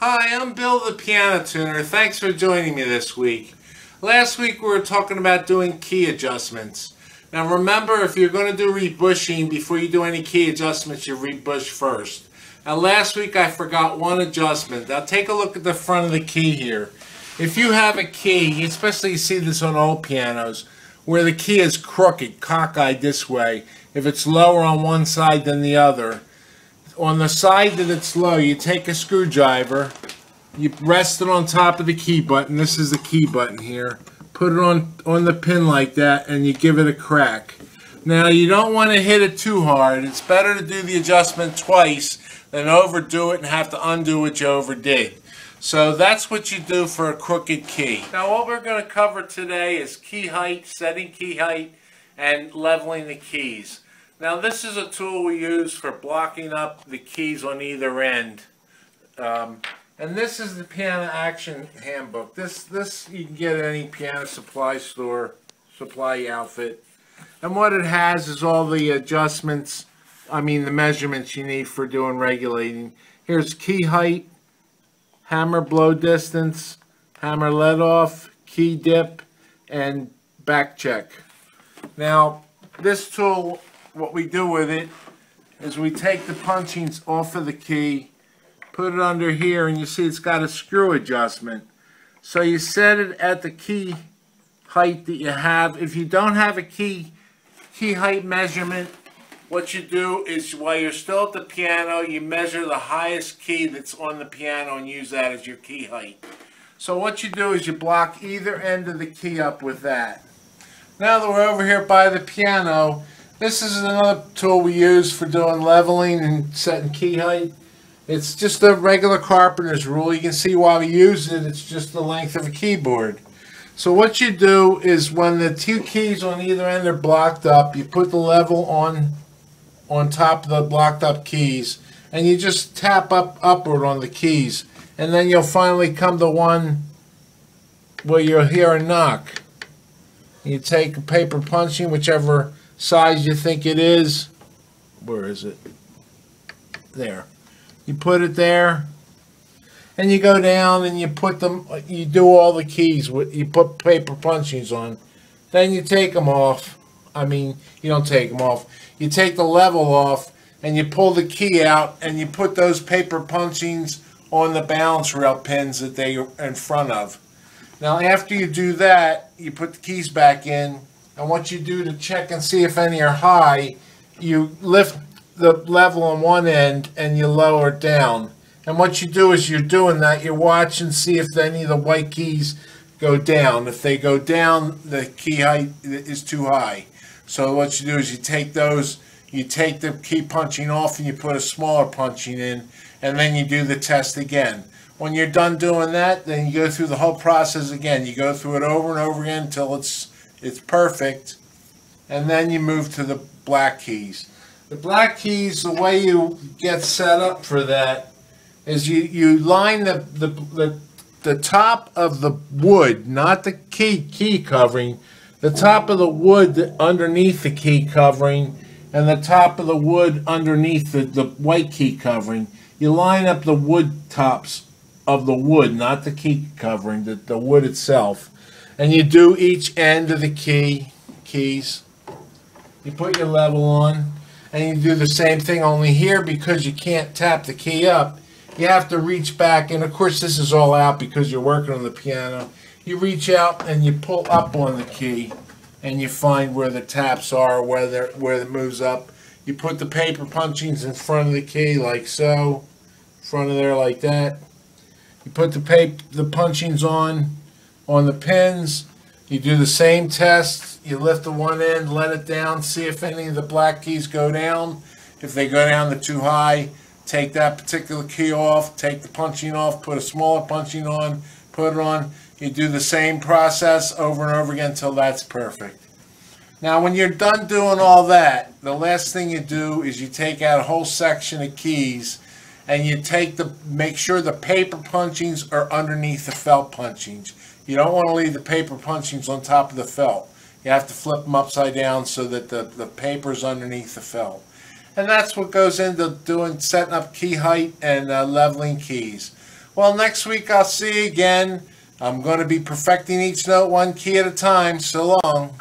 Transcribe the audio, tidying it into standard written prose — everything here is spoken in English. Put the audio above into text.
Hi, I'm Bill the Piano Tuner. Thanks for joining me this week. Last week we were talking about doing key adjustments. Now remember, if you're going to do rebushing, before you do any key adjustments, you rebush first. Now last week I forgot one adjustment. Now take a look at the front of the key here. If you have a key, especially you see this on old pianos, where the key is crooked, cockeyed this way, if it's lower on one side than the other, on the side that it's low, you take a screwdriver, you rest it on top of the key button. This is the key button here. Put it on the pin like that, and you give it a crack. Now, you don't want to hit it too hard. It's better to do the adjustment twice than overdo it and have to undo what you overdid. So that's what you do for a crooked key. Now, what we're going to cover today is key height, setting key height, and leveling the keys. Now this is a tool we use for blocking up the keys on either end. And this is the Piano Action Handbook. This you can get at any piano supply store, supply outfit. And what it has is all the adjustments, the measurements you need for doing regulating. Here's key height, hammer blow distance, hammer let off, key dip, and back check. Now this tool, what we do with it is we take the punchings off of the key, put it under here, and you see it's got a screw adjustment. So you set it at the key height that you have. If you don't have a key height measurement, what you do is while you're still at the piano, you measure the highest key that's on the piano and use that as your key height. So what you do is you block either end of the key up with that. Now that we're over here by the piano, this is another tool we use for doing leveling and setting key height. It's just a regular carpenter's rule. You can see why we use it. It's just the length of a keyboard. So what you do is when the two keys on either end are blocked up, you put the level on top of the blocked up keys, and you just tap upward on the keys, and then you'll finally come to one where you'll hear a knock. You take a paper punching, whichever size you think it is. Where is it? There. You put it there, and you go down and you put them. You do all the keys. You put paper punchings on. Then you take them off. You don't take them off. You take the level off, and you pull the key out, and you put those paper punchings on the balance rail pins that they are in front of. Now, after you do that, you put the keys back in. And what you do to check and see if any are high, you lift the level on one end and you lower it down. And what you do is you're doing that, you watch and see if any of the white keys go down. If they go down, the key height is too high. So what you do is you take the key punching off and you put a smaller punching in, and then you do the test again. When you're done doing that, then you go through the whole process again. You go through it over and over again until it's perfect, and then you move to the black keys. The black keys, the way you get set up for that is you line the top of the wood, not the key covering, the top of the wood underneath the key covering, and the top of the wood underneath the white key covering. You line up the wood tops of the wood, not the key covering, the wood itself. And you do each end of the keys. You put your level on, and you do the same thing, only here, because you can't tap the key up, you have to reach back, and of course this is all out because you're working on the piano. You reach out and you pull up on the key, and you find where the taps are, where it moves up. You put the paper punchings in front of the key like so, in front of there like that. You put the punchings on the pins. You do the same test. You lift the one end, let it down, see if any of the black keys go down. If they go down, they're too high. Take that particular key off, take the punching off, put a smaller punching on, put it on. You do the same process over and over again until that's perfect. Now when you're done doing all that, the last thing you do is you take out a whole section of keys, and you make sure the paper punchings are underneath the felt punchings. You don't want to leave the paper punchings on top of the felt. You have to flip them upside down so that the paper's underneath the felt. And that's what goes into setting up key height and leveling keys. Well, next week I'll see you again. I'm going to be perfecting each note one key at a time. So long.